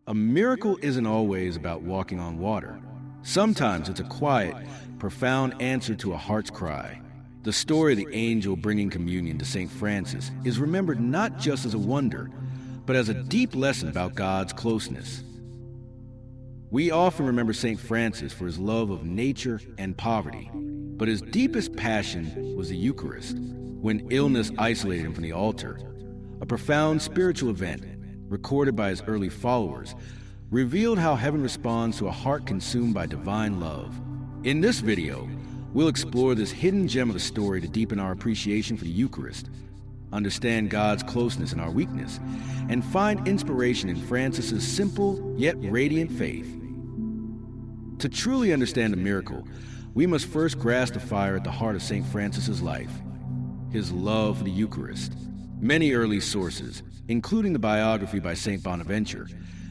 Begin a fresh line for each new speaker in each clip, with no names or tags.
A miracle isn't always about walking on water. Sometimes it's a quiet, profound answer to a heart's cry. The story of the angel bringing communion to St. Francis is remembered not just as a wonder, but as a deep lesson about God's closeness. We often remember St. Francis for his love of nature and poverty, but his deepest passion was the Eucharist, when illness isolated him from the altar. A profound spiritual event, recorded by his early followers, revealed how heaven responds to a heart consumed by divine love. In this video, we'll explore this hidden gem of a story to deepen our appreciation for the Eucharist, understand God's closeness in our weakness, and find inspiration in Francis's simple yet radiant faith. To truly understand the miracle, we must first grasp the fire at the heart of St. Francis's life, his love for the Eucharist. Many early sources, including the biography by St. Bonaventure,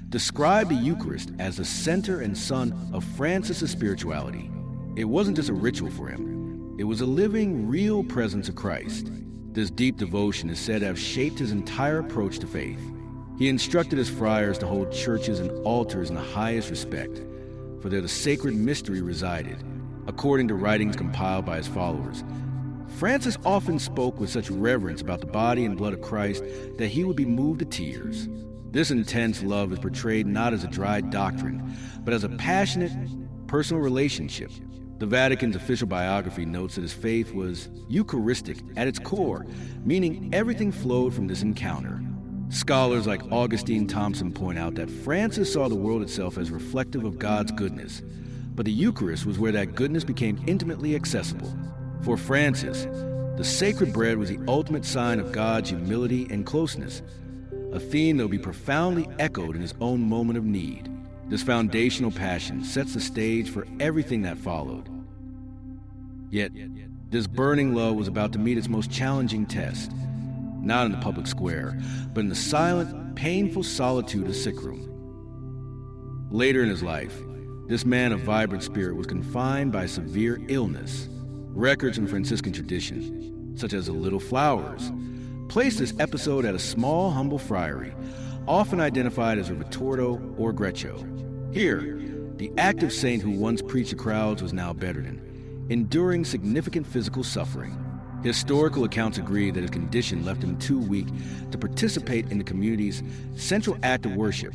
describe the Eucharist as the center and sun of Francis's spirituality. It wasn't just a ritual for him. It was a living, real presence of Christ. This deep devotion is said to have shaped his entire approach to faith. He instructed his friars to hold churches and altars in the highest respect, for there the sacred mystery resided, according to writings compiled by his followers. Francis often spoke with such reverence about the body and blood of Christ that he would be moved to tears. This intense love is portrayed not as a dry doctrine, but as a passionate, personal relationship. The Vatican's official biography notes that his faith was Eucharistic at its core, meaning everything flowed from this encounter. Scholars like Augustine Thompson point out that Francis saw the world itself as reflective of God's goodness, but the Eucharist was where that goodness became intimately accessible. For Francis, the sacred bread was the ultimate sign of God's humility and closeness, a theme that will be profoundly echoed in his own moment of need. This foundational passion sets the stage for everything that followed. Yet, this burning love was about to meet its most challenging test, not in the public square, but in the silent, painful solitude of the sick room. Later in his life, this man of vibrant spirit was confined by severe illness. Records in Franciscan tradition, such as the Little Flowers, place this episode at a small, humble friary, often identified as a Ritordo or Greccio. Here, the active saint who once preached to crowds was now bedridden, enduring significant physical suffering. Historical accounts agree that his condition left him too weak to participate in the community's central act of worship,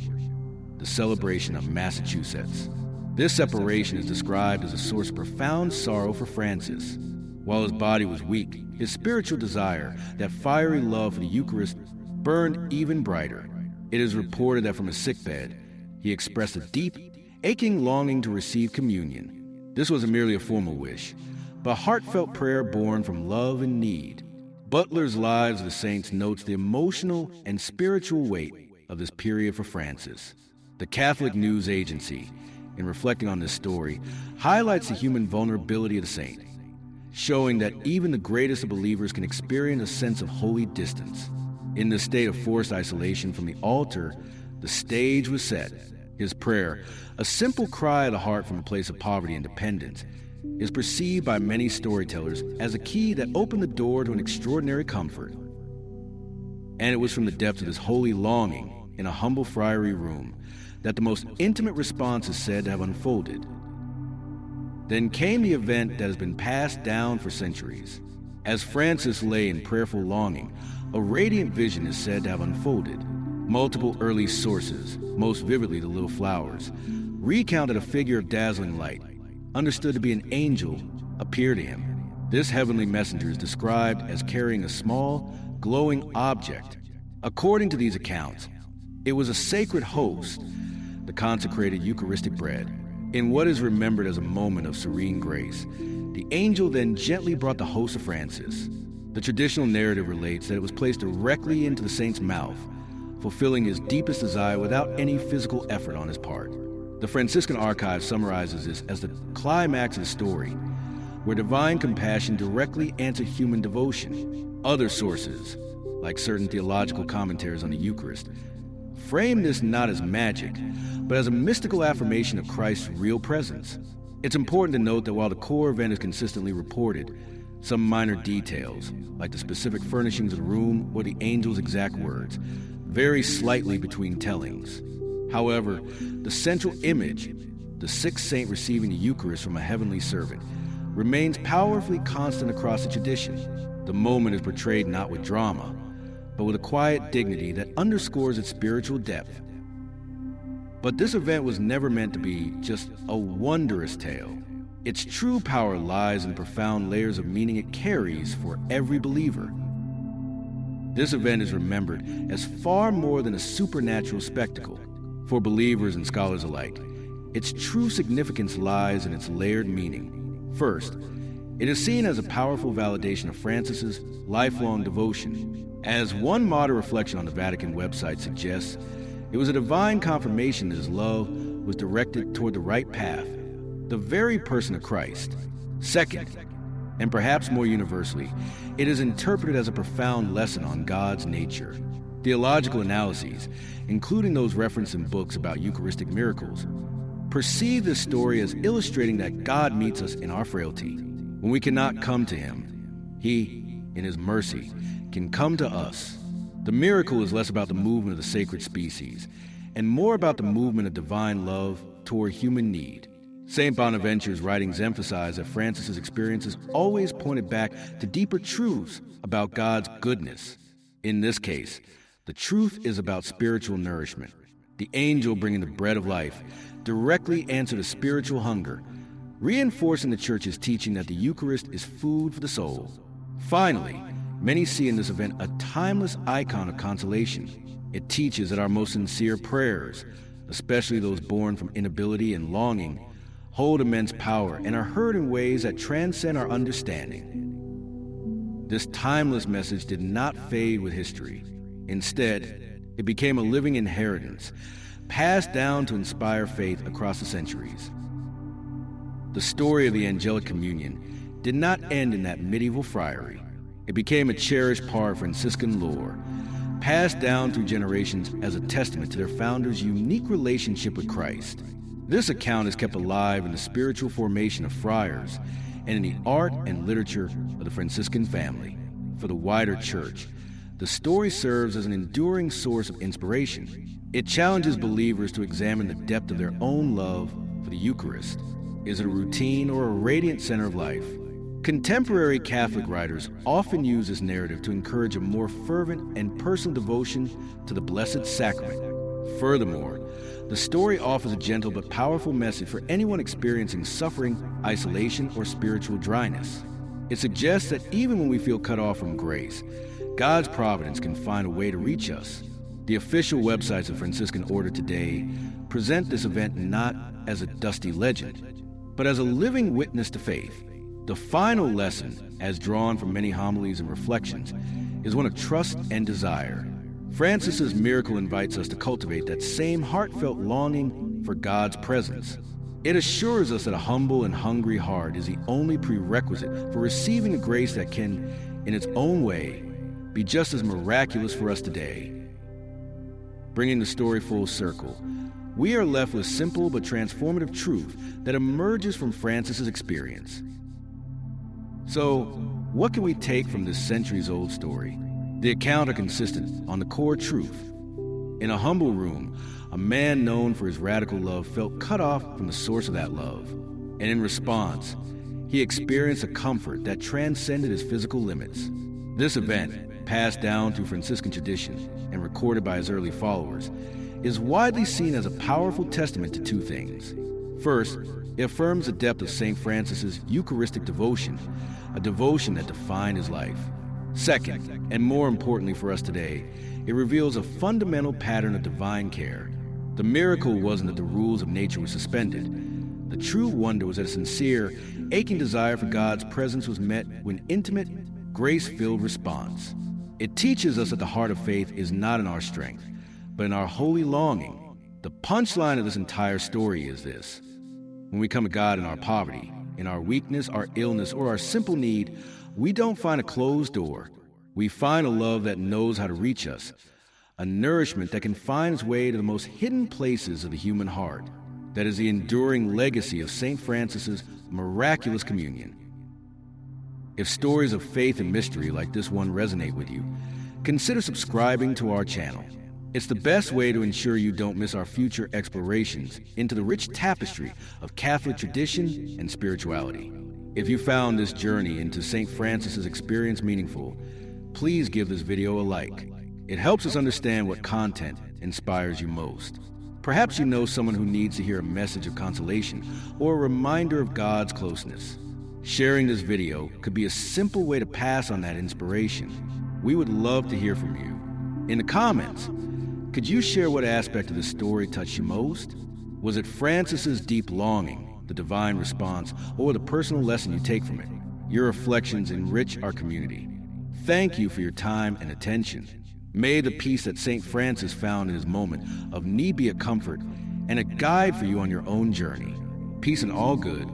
the celebration of Massachusetts. This separation is described as a source of profound sorrow for Francis. While his body was weak, his spiritual desire, that fiery love for the Eucharist, burned even brighter. It is reported that from his sickbed, he expressed a deep, aching longing to receive communion. This wasn't merely a formal wish, but a heartfelt prayer born from love and need. Butler's Lives of the Saints notes the emotional and spiritual weight of this period for Francis. The Catholic News Agency, in reflecting on this story, highlights the human vulnerability of the saint, showing that even the greatest of believers can experience a sense of holy distance. In this state of forced isolation from the altar, the stage was set. His prayer, a simple cry of the heart from a place of poverty and dependence, is perceived by many storytellers as a key that opened the door to an extraordinary comfort. And it was from the depths of this holy longing in a humble friary room that the most intimate response is said to have unfolded. Then came the event that has been passed down for centuries. As Francis lay in prayerful longing, a radiant vision is said to have unfolded. Multiple early sources, most vividly the Little Flowers, recounted a figure of dazzling light, understood to be an angel, appeared to him. This heavenly messenger is described as carrying a small, glowing object. According to these accounts, it was a sacred host, the consecrated Eucharistic bread. In what is remembered as a moment of serene grace, the angel then gently brought the host to Francis. The traditional narrative relates that it was placed directly into the saint's mouth, fulfilling his deepest desire without any physical effort on his part. The Franciscan Archive summarizes this as the climax of the story, where divine compassion directly answered human devotion. Other sources, like certain theological commentaries on the Eucharist, frame this not as magic, but as a mystical affirmation of Christ's real presence. It's important to note that while the core event is consistently reported, some minor details, like the specific furnishings of the room or the angel's exact words, vary slightly between tellings. However, the central image, the sixth saint receiving the Eucharist from a heavenly servant, remains powerfully constant across the tradition. The moment is portrayed not with drama, but with a quiet dignity that underscores its spiritual depth. But this event was never meant to be just a wondrous tale. Its true power lies in profound layers of meaning it carries for every believer. This event is remembered as far more than a supernatural spectacle. For believers and scholars alike, its true significance lies in its layered meaning. First, it is seen as a powerful validation of Francis's lifelong devotion. As one modern reflection on the Vatican website suggests, it was a divine confirmation that his love was directed toward the right path, the very person of Christ. Second, and perhaps more universally, it is interpreted as a profound lesson on God's nature. Theological analyses, including those referenced in books about Eucharistic miracles, perceive this story as illustrating that God meets us in our frailty. When we cannot come to him, he, in his mercy, can come to us. The miracle is less about the movement of the sacred species and more about the movement of divine love toward human need. St. Bonaventure's writings emphasize that Francis's experiences always pointed back to deeper truths about God's goodness. In this case, the truth is about spiritual nourishment. The angel bringing the bread of life directly answered a spiritual hunger, reinforcing the Church's teaching that the Eucharist is food for the soul. Finally, many see in this event a timeless icon of consolation. It teaches that our most sincere prayers, especially those born from inability and longing, hold immense power and are heard in ways that transcend our understanding. This timeless message did not fade with history. Instead, it became a living inheritance, passed down to inspire faith across the centuries. The story of the Angelic Communion did not end in that medieval friary. It became a cherished part of Franciscan lore, passed down through generations as a testament to their founders' unique relationship with Christ. This account is kept alive in the spiritual formation of friars and in the art and literature of the Franciscan family. For the wider Church, the story serves as an enduring source of inspiration. It challenges believers to examine the depth of their own love for the Eucharist. Is it a routine or a radiant center of life? Contemporary Catholic writers often use this narrative to encourage a more fervent and personal devotion to the Blessed Sacrament. Furthermore, the story offers a gentle but powerful message for anyone experiencing suffering, isolation, or spiritual dryness. It suggests that even when we feel cut off from grace, God's providence can find a way to reach us. The official websites of Franciscan Order today present this event not as a dusty legend, but as a living witness to faith. The final lesson, as drawn from many homilies and reflections, is one of trust and desire. Francis's miracle invites us to cultivate that same heartfelt longing for God's presence. It assures us that a humble and hungry heart is the only prerequisite for receiving the grace that can, in its own way, be just as miraculous for us today. Bringing the story full circle, we are left with simple but transformative truth that emerges from Francis's experience. So, what can we take from this centuries-old story? The account are consistent on the core truth. In a humble room, a man known for his radical love felt cut off from the source of that love. And in response, he experienced a comfort that transcended his physical limits. This event, passed down through Franciscan tradition and recorded by his early followers, is widely seen as a powerful testament to two things. First, it affirms the depth of St. Francis's Eucharistic devotion, a devotion that defined his life. Second, and more importantly for us today, it reveals a fundamental pattern of divine care. The miracle wasn't that the rules of nature were suspended. The true wonder was that a sincere, aching desire for God's presence was met with an intimate, grace-filled response. It teaches us that the heart of faith is not in our strength, but in our holy longing. The punchline of this entire story is this: when we come to God in our poverty, in our weakness, our illness, or our simple need, we don't find a closed door. We find a love that knows how to reach us, a nourishment that can find its way to the most hidden places of the human heart. That is the enduring legacy of St. Francis's miraculous communion. If stories of faith and mystery like this one resonate with you, consider subscribing to our channel. It's the best way to ensure you don't miss our future explorations into the rich tapestry of Catholic tradition and spirituality. If you found this journey into St. Francis's experience meaningful, please give this video a like. It helps us understand what content inspires you most. Perhaps you know someone who needs to hear a message of consolation or a reminder of God's closeness. Sharing this video could be a simple way to pass on that inspiration. We would love to hear from you. In the comments, could you share what aspect of the story touched you most? Was it Francis's deep longing, the divine response, or the personal lesson you take from it? Your reflections enrich our community. Thank you for your time and attention. May the peace that St. Francis found in his moment of need be a comfort and a guide for you on your own journey. Peace and all good.